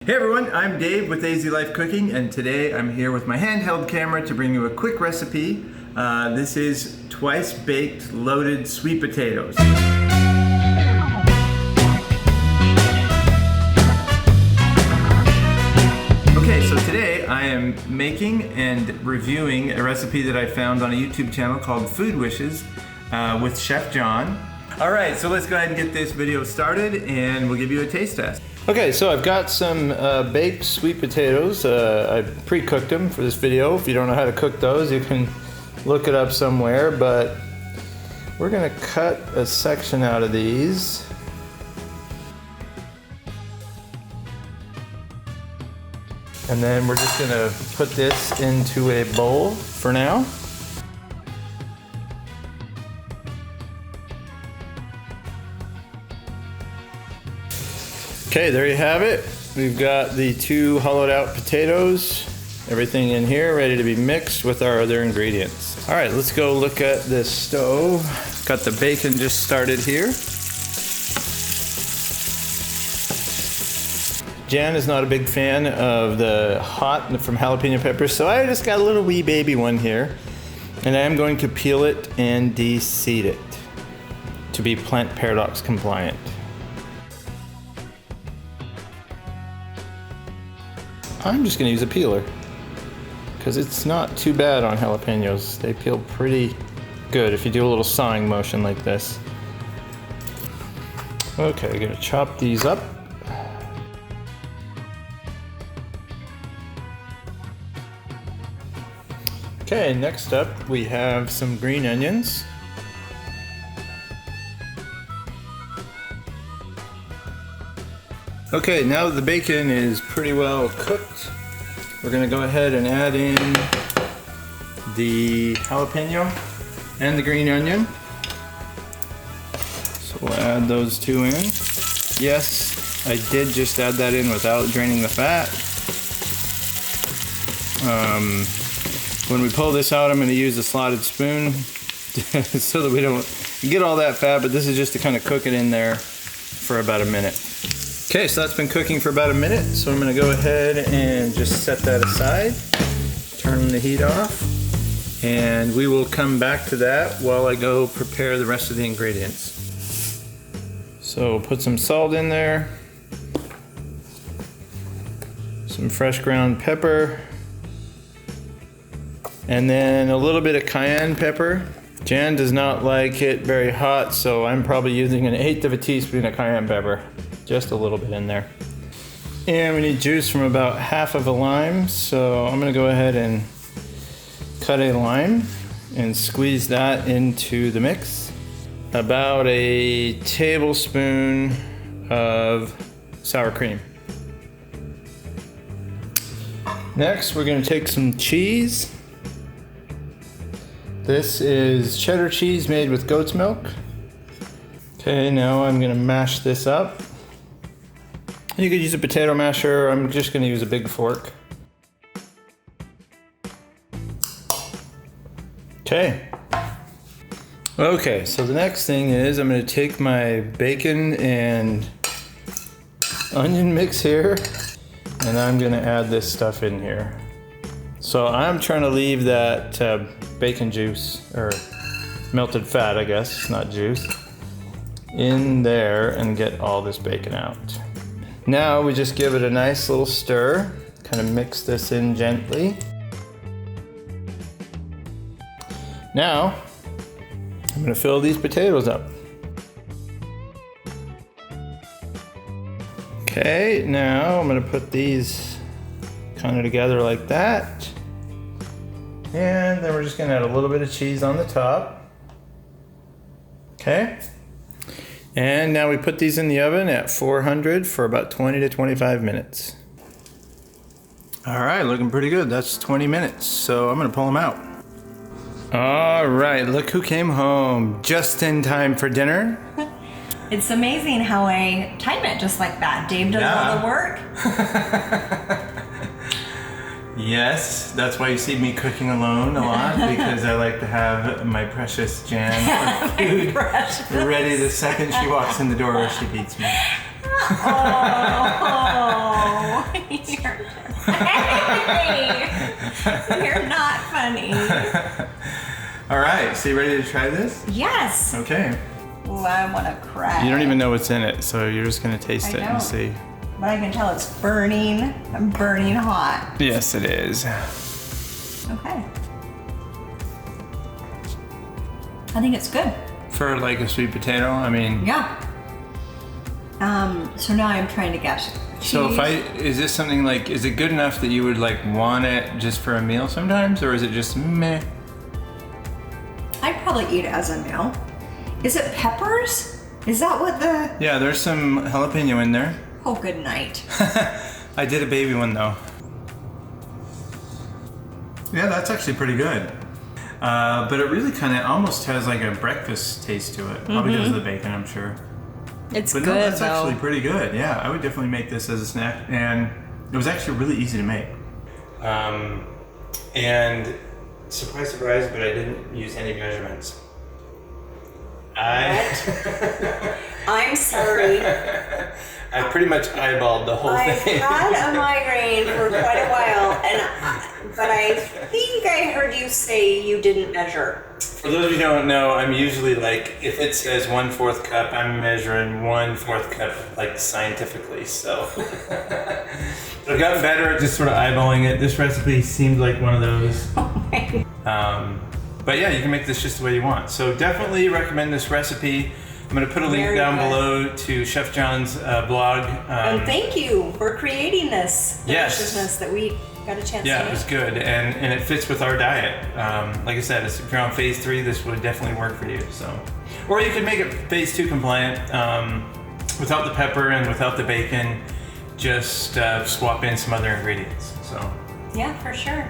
Hey everyone, I'm Dave with AZ Life Cooking, and today I'm here with my handheld camera to bring you a quick recipe. This is twice baked loaded sweet potatoes. Okay, so today I am making and reviewing a recipe that I found on a YouTube channel called Food Wishes with Chef John. All right, so let's go ahead and get this video started and we'll give you a taste test. Okay, so I've got some baked sweet potatoes. I pre-cooked them for this video. If you don't know how to cook those, you can look it up somewhere, but we're gonna cut a section out of these. And then we're just gonna put this into a bowl for now. Okay, there you have it. We've got the two hollowed out potatoes, everything in here ready to be mixed with our other ingredients. All right, let's go look at this stove. Got the bacon just started here. Jan is not a big fan of the hot from jalapeno peppers, so I just got a little wee baby one here. And I am going to peel it and de-seed it to be plant paradox compliant. I'm just gonna use a peeler because it's not too bad on jalapenos. They peel pretty good if you do a little sawing motion like this. Okay, I'm gonna chop these up. Okay, next up we have some green onions. Okay, now that the bacon is pretty well cooked, we're gonna go ahead and add in the jalapeno and the green onion. So we'll add those two in. Yes, I did just add that in without draining the fat. When we pull this out, I'm gonna use a slotted spoon so that we don't get all that fat, but this is just to kind of cook it in there for about a minute. Okay, so that's been cooking for about a minute, so I'm gonna go ahead and just set that aside, turn the heat off, and we will come back to that while I go prepare the rest of the ingredients. So put some salt in there, some fresh ground pepper, and then a little bit of cayenne pepper. Jan does not like it very hot, so I'm probably using 1/8 of a teaspoon of cayenne pepper. Just a little bit in there. And we need juice from about half of a lime, so I'm gonna go ahead and cut a lime and squeeze that into the mix. About a tablespoon of sour cream. Next, we're gonna take some cheese. This is cheddar cheese made with goat's milk. Okay, now I'm gonna mash this up. You could use a potato masher. I'm just gonna use a big fork. Okay. Okay, so the next thing is I'm gonna take my bacon and onion mix here, and I'm gonna add this stuff in here. So I'm trying to leave that bacon juice, or melted fat, I guess, not juice, in there and get all this bacon out. Now we just give it a nice little stir, kind of mix this in gently. Now, I'm gonna fill these potatoes up. Okay, now I'm gonna put these kind of together like that. And then we're just gonna add a little bit of cheese on the top. Okay. And now we put these in the oven at 400 for about 20 to 25 minutes. All right, looking pretty good. That's 20 minutes, so I'm gonna pull them out. All right, look who came home just in time for dinner. It's amazing how I time it just like that. Dave does all the work. Yes, that's why you see me cooking alone a lot, because I like to have my precious Jan food ready the second she walks in the door or she beats me. Oh. You're not funny. All right, so you ready to try this? Yes. Okay. Ooh, I want to cry. You don't even know what's in it, so you're just gonna taste I it and don't. see. But I can tell it's burning. I'm burning hot. Yes, it is. Okay. I think it's good. For like a sweet potato, I mean. Yeah. So now I'm trying to guess. So is this something like, is it good enough that you would like want it just for a meal sometimes, or is it just meh? I'd probably eat it as a meal. Is it peppers? Is that what the? Yeah, there's some jalapeno in there. Oh, good night. I did a baby one though. Yeah, that's actually pretty good. But it really kind of almost has like a breakfast taste to it. Probably because of the bacon, I'm sure. It's But good no, that's though. actually pretty good. Yeah, I would definitely make this as a snack, and it was actually really easy to make. And surprise, surprise, but I didn't use any measurements. I'm sorry. I pretty much eyeballed the whole I've thing. had a migraine for quite a while, but I think I heard you say you didn't measure. For those of you who don't know, I'm usually like, if it says 1/4 cup, I'm measuring 1/4 cup like scientifically. So I've gotten better at just sort of eyeballing it. This recipe seemed like one of those. But yeah, you can make this just the way you want. So definitely recommend this recipe. I'm going to put a link down below to Chef John's blog. And thank you for creating this Yes. that we got a chance to Yeah, make. it was good, and it fits with our diet. Like I said, if you're on phase 3, this would definitely work for you. So, or you could make it phase 2 compliant without the pepper and without the bacon. Just swap in some other ingredients. So, Yeah, for sure.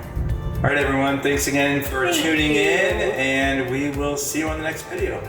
all right, everyone. Thanks again for Thank tuning you. in, and we will see you on the next video.